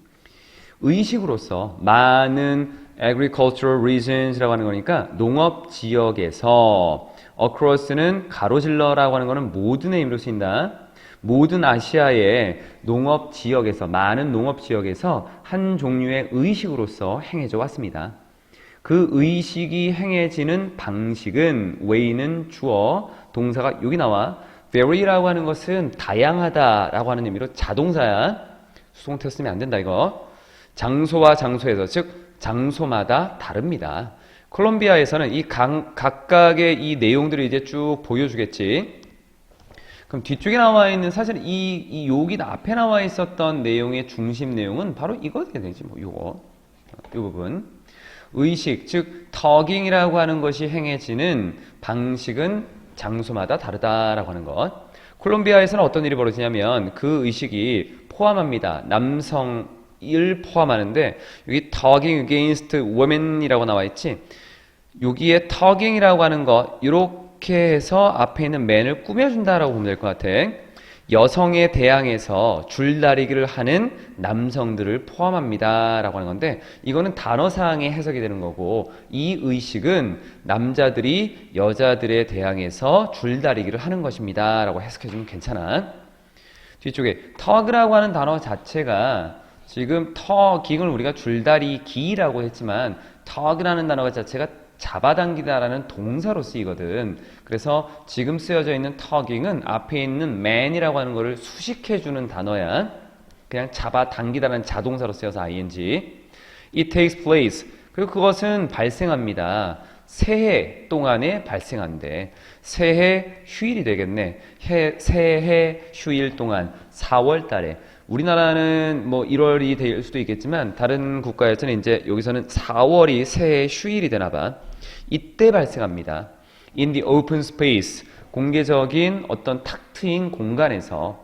의식으로서, 많은 agricultural reasons라고 하는 거니까 농업 지역에서, across는 가로질러라고 하는 거는 모든의 의미로 쓰인다. 모든 아시아의 농업 지역에서, 많은 농업 지역에서 한 종류의 의식으로서 행해져 왔습니다. 그 의식이 행해지는 방식은, way는 주어, 동사가 여기 나와. vary라고 하는 것은 다양하다라고 하는 의미로 자동사야. 수동태 쓰면 안 된다 이거. 장소와 장소에서, 즉 장소마다 다릅니다. 콜롬비아에서는 이 각각의 이 내용들을 이제 쭉 보여주겠지. 그럼 뒤쪽에 나와 있는, 사실 이 여기 앞에 나와 있었던 내용의 중심 내용은 바로 이거가 되지, 뭐 요거, 이 부분. 의식, 즉 터깅이라고 하는 것이 행해지는 방식은 장소마다 다르다라고 하는 것. 콜롬비아에서는 어떤 일이 벌어지냐면 그 의식이 포함합니다. 남성을 포함하는데, 여기 tugging against women이라고 나와 있지. 여기에 tugging이라고 하는 것, 이렇게 해서 앞에 있는 man을 꾸며준다라고 보면 될 것 같아. 여성에 대항해서 줄다리기를 하는 남성들을 포함합니다 라고 하는 건데, 이거는 단어상의 해석이 되는 거고, 이 의식은 남자들이 여자들에 대항해서 줄다리기를 하는 것입니다 라고 해석해주면 괜찮아. 뒤쪽에 tug라고 하는 단어 자체가, 지금 tugging을 우리가 줄다리기라고 했지만 tug라는 단어 자체가 잡아당기다라는 동사로 쓰이거든. 그래서 지금 쓰여져 있는 tugging은 앞에 있는 man이라고 하는 거를 수식해주는 단어야. 그냥 잡아당기다라는 자동사로 쓰여서 ing. It takes place. 그리고 그것은 발생합니다. 새해 동안에 발생한대. 새해 휴일이 되겠네. 새해 휴일 동안 4월 달에. 우리나라는 뭐 1월이 될 수도 있겠지만 다른 국가에서는 이제 여기서는 4월이 새해 휴일이 되나 봐. 이때 발생합니다. In the open space, 공개적인 어떤 탁 트인 공간에서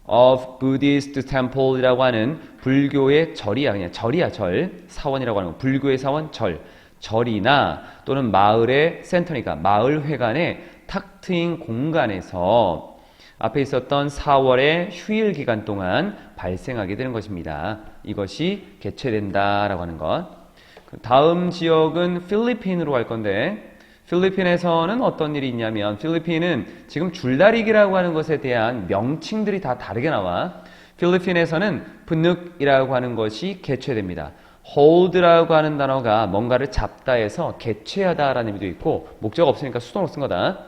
of Buddhist temple이라고 하는 불교의 절이야. 그냥 절이야, 절. 사원이라고 하는 거. 불교의 사원, 절. 절이나 또는 마을의 센터니까 마을 회관의 탁 트인 공간에서 앞에 있었던 4월의 휴일 기간 동안 발생하게 되는 것입니다. 이것이 개최된다라고 하는 것. 다음 지역은 필리핀으로 갈 건데 필리핀에서는 어떤 일이 있냐면 필리핀은 지금 줄다리기라고 하는 것에 대한 명칭들이 다 다르게 나와. 필리핀에서는 푸눅이라고 하는 것이 개최됩니다. hold라고 하는 단어가 뭔가를 잡다 해서 개최하다라는 의미도 있고 목적 없으니까 수동으로 쓴 거다.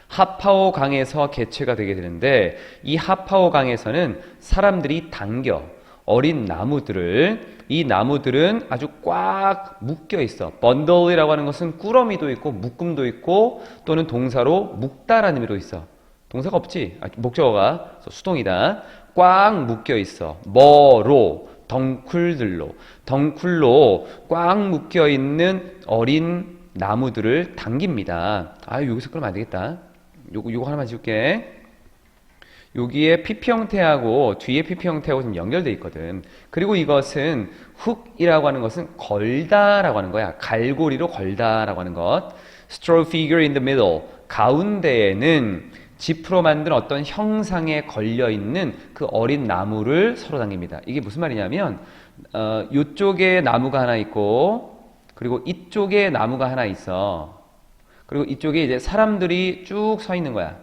하파오 강에서 개최가 되게 되는데 이 하파오 강에서는 사람들이 당겨 어린 나무들을 이 나무들은 아주 꽉 묶여 있어. 번들이라고 하는 것은 꾸러미도 있고 묶음도 있고 또는 동사로 묶다라는 의미도 있어. 동사가 없지? 목적어가 수동이다. 꽉 묶여 있어. 뭐로? 덩쿨들로. 덩쿨로 꽉 묶여 있는 어린 나무들을 당깁니다. 여기서 그러면 안 되겠다. 요거 하나만 지울게. 여기에 PP 형태하고 뒤에 PP 형태하고 좀 연결되어 있거든. 그리고 이것은 훅이라고 하는 것은 걸다라고 하는 거야. 갈고리로 걸다라고 하는 것. Straw figure in the middle. 가운데에는 지프로 만든 어떤 형상에 걸려있는 그 어린 나무를 서로 당깁니다. 이게 무슨 말이냐면 이쪽에 나무가 하나 있고 그리고 이쪽에 나무가 하나 있어. 그리고 이쪽에 이제 사람들이 쭉 서 있는 거야.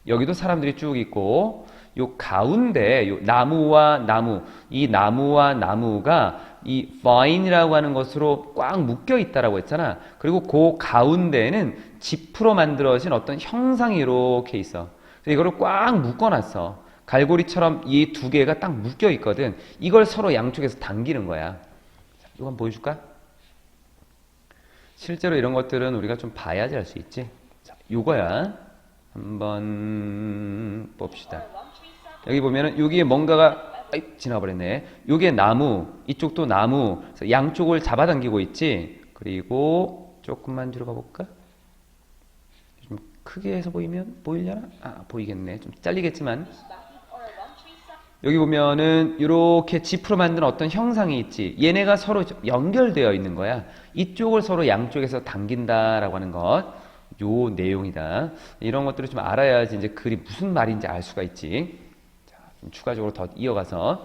여기도 사람들이 쭉 있고 요 가운데 요 나무와 나무, 이 나무와 나무가 이 vine이라고 하는 것으로 꽉 묶여 있다라고 했잖아. 그리고 그 가운데에는 지프로 만들어진 어떤 형상이 이렇게 있어. 그래서 이거를 꽉 묶어놨어. 갈고리처럼 이 두 개가 딱 묶여 있거든. 이걸 서로 양쪽에서 당기는 거야. 이거 한번 보여줄까? 실제로 이런 것들은 우리가 좀 봐야지 알 수 있지. 자, 요거야. 한번 봅시다. 여기 보면은 여기에 뭔가가 지나버렸네. 요게 나무, 이쪽도 나무. 양쪽을 잡아당기고 있지. 그리고 조금만 뒤로 가볼까? 좀 크게 해서 보이려나? 보이겠네. 좀 잘리겠지만. 여기 보면은 이렇게 지프로 만든 어떤 형상이 있지. 얘네가 서로 연결되어 있는 거야. 이쪽을 서로 양쪽에서 당긴다라고 하는 것. 요 내용이다. 이런 것들을 좀 알아야지 이제 글이 무슨 말인지 알 수가 있지. 자, 좀 추가적으로 더 이어가서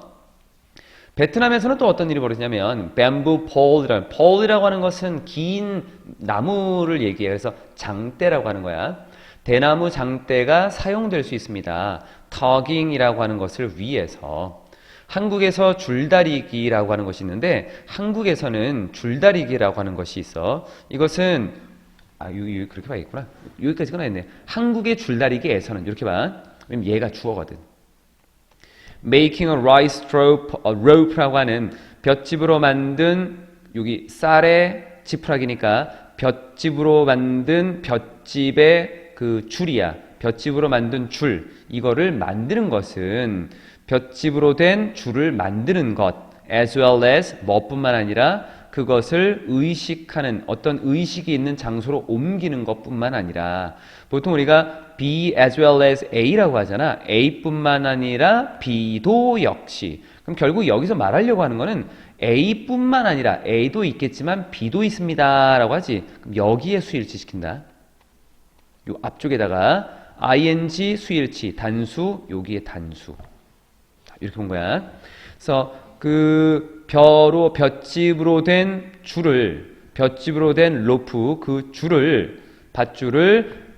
베트남에서는 또 어떤 일이 벌어지냐면 bamboo pole이라고 하는 것은 긴 나무를 얘기해요. 그래서 장대라고 하는 거야. 대나무 장대가 사용될 수 있습니다. 터깅이라고 하는 것을 위해서. 한국에서 줄다리기라고 하는 것이 있는데 한국에서는 줄다리기라고 하는 것이 있어. 이것은 여기 그렇게 봐야겠구나. 여기까지 끊어야겠네. 한국의 줄다리기에서는 이렇게 봐. 왜냐면 얘가 주어거든. Making a rice rope라고 하는 볏짚으로 만든 여기 쌀의 지푸라기니까 볏짚으로 만든 볏짚의 그 줄이야. 볏짚으로 만든 줄. 이거를 만드는 것은 볏짚으로 된 줄을 만드는 것. as well as 뭐뿐만 아니라 그것을 의식하는 어떤 의식이 있는 장소로 옮기는 것뿐만 아니라 보통 우리가 B as well as A라고 하잖아. A뿐만 아니라 B도 역시. 그럼 결국 여기서 말하려고 하는 거는 A뿐만 아니라 A도 있겠지만 B도 있습니다 라고 하지. 그럼 여기에 수일치 시킨다. 요 앞쪽에다가 ing 수일치 단수, 여기에 단수. 이렇게 본 거야. 그래서 그 볏짚으로 된 줄을, 볏짚으로 된 로프, 그 줄을, 밧줄을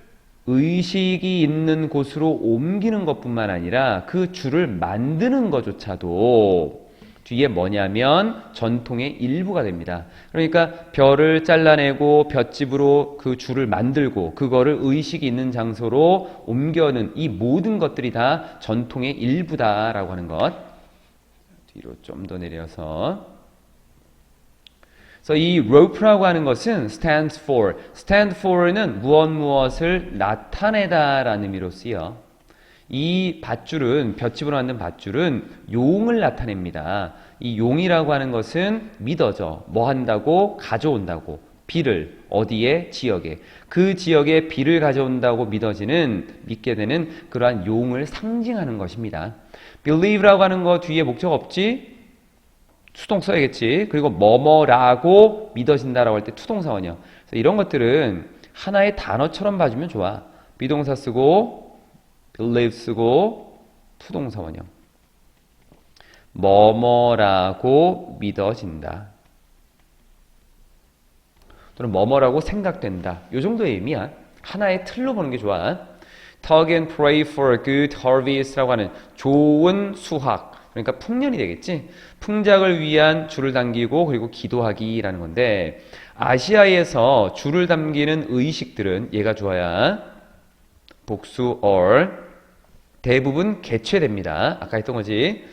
의식이 있는 곳으로 옮기는 것뿐만 아니라 그 줄을 만드는 것조차도 뒤에 뭐냐면 전통의 일부가 됩니다. 그러니까 벼를 잘라내고 볏짚으로 그 줄을 만들고 그거를 의식이 있는 장소로 옮겨는 이 모든 것들이 다 전통의 일부다라고 하는 것. 뒤로 좀 더 내려서 그래서 이 rope라고 하는 것은 stands for는 무엇을 나타내다라는 의미로 쓰여. 이 밧줄은 볏짚으로 만든 밧줄은 용을 나타냅니다. 이 용이라고 하는 것은 믿어져. 뭐 한다고? 가져온다고. 비를 어디에? 지역에. 그 지역에 비를 가져온다고 믿게 되는 그러한 용을 상징하는 것입니다. believe라고 하는 거 뒤에 목적 없지? 수동 써야겠지. 그리고 뭐뭐라고 믿어진다라고 할 때 투동사원형. 그래서 이런 것들은 하나의 단어처럼 봐주면 좋아. 비동사 쓰고 believe 쓰고 투동사원형. 뭐뭐라고 믿어진다. 또는 뭐뭐라고 생각된다. 이 정도의 의미야. 하나의 틀로 보는 게 좋아. Tug and pray for a good harvest라고 하는 좋은 수확. 그러니까 풍년이 되겠지. 풍작을 위한 줄을 당기고 그리고 기도하기라는 건데 아시아에서 줄을 당기는 의식들은 얘가 좋아야 복수 or 대부분 개최됩니다. 아까 했던 거지.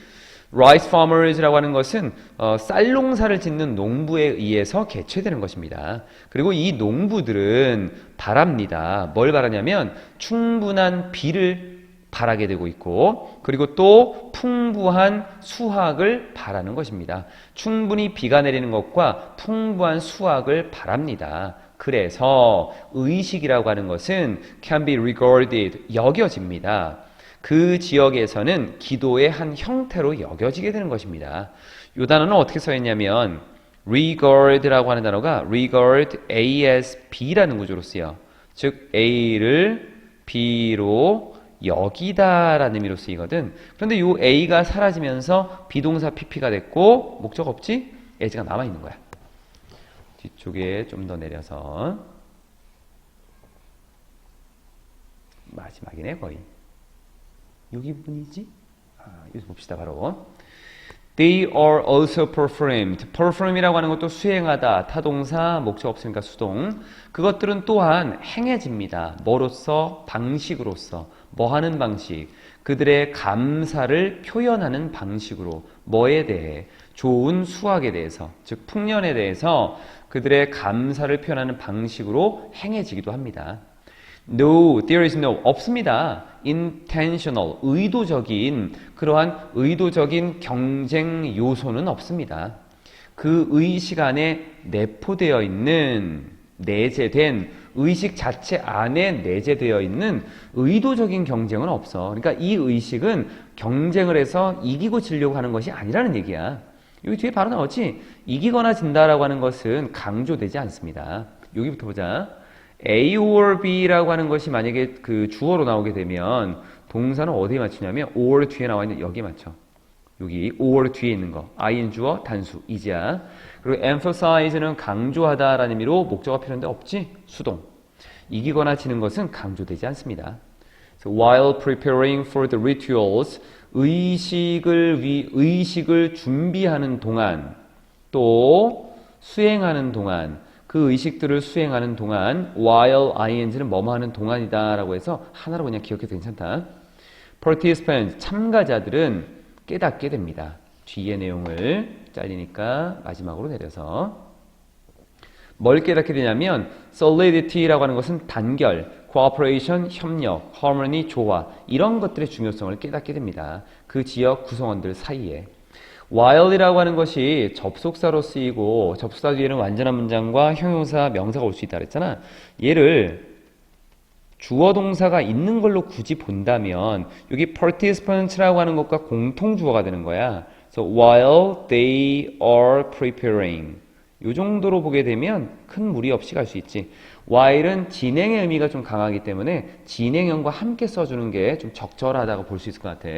Rice farmers라고 하는 것은 쌀 농사를 짓는 농부에 의해서 개최되는 것입니다. 그리고 이 농부들은 바랍니다. 뭘 바라냐면 충분한 비를 바라게 되고 있고 그리고 또 풍부한 수확을 바라는 것입니다. 충분히 비가 내리는 것과 풍부한 수확을 바랍니다. 그래서 의식이라고 하는 것은 can be regarded, 여겨집니다. 그 지역에서는 기도의 한 형태로 여겨지게 되는 것입니다. 이 단어는 어떻게 써있냐면 regard라고 하는 단어가 regard A as B라는 구조로 쓰여. 즉 A를 B로 여기다라는 의미로 쓰이거든. 그런데 이 A가 사라지면서 비동사 PP가 됐고 목적 없지? as가 남아있는 거야. 뒤쪽에 좀 더 내려서 마지막이네 거의. 여기 부분이지? 여기서 봅시다 바로. They are also performed. perform이라고 하는 것도 수행하다, 타동사, 목적 없으니까 수동. 그것들은 또한 행해집니다. 뭐로써? 방식으로서. 뭐 하는 방식? 그들의 감사를 표현하는 방식으로. 뭐에 대해? 좋은 수확에 대해서, 즉 풍년에 대해서 그들의 감사를 표현하는 방식으로 행해지기도 합니다. No, there is no, 없습니다. intentional, 의도적인, 그러한 의도적인 경쟁 요소는 없습니다. 그 의식 안에 내포되어 있는, 내재된 의식 자체 안에 내재되어 있는 의도적인 경쟁은 없어. 그러니까 이 의식은 경쟁을 해서 이기고 지려고 하는 것이 아니라는 얘기야. 여기 뒤에 바로 나오지? 이기거나 진다라고 하는 것은 강조되지 않습니다. 여기부터 보자. A or B라고 하는 것이 만약에 그 주어로 나오게 되면 동사는 어디에 맞추냐면 or 뒤에 나와 있는 여기에 맞춰. 여기 or 뒤에 있는 거. ing 주어 단수 is야. 그리고 emphasize는 강조하다라는 의미로 목적어 필요한데 없지? 수동. 이기거나 지는 것은 강조되지 않습니다. So while preparing for the rituals, 의식을 준비하는 동안 또 수행하는 동안 그 의식들을 수행하는 동안 while ing는 뭐뭐 하는 동안이다 라고 해서 하나로 그냥 기억해도 괜찮다. participants, 참가자들은 깨닫게 됩니다. 뒤에 내용을 잘리니까 마지막으로 내려서 뭘 깨닫게 되냐면 solidity라고 하는 것은 단결, cooperation, 협력, harmony, 조화 이런 것들의 중요성을 깨닫게 됩니다. 그 지역 구성원들 사이에. while이라고 하는 것이 접속사로 쓰이고 접속사 뒤에는 완전한 문장과 형용사, 명사가 올 수 있다 그랬잖아. 얘를 주어 동사가 있는 걸로 굳이 본다면 여기 participants라고 하는 것과 공통 주어가 되는 거야. So while they are preparing 이 정도로 보게 되면 큰 무리 없이 갈 수 있지. while은 진행의 의미가 좀 강하기 때문에 진행형과 함께 써주는 게 좀 적절하다고 볼 수 있을 것 같아.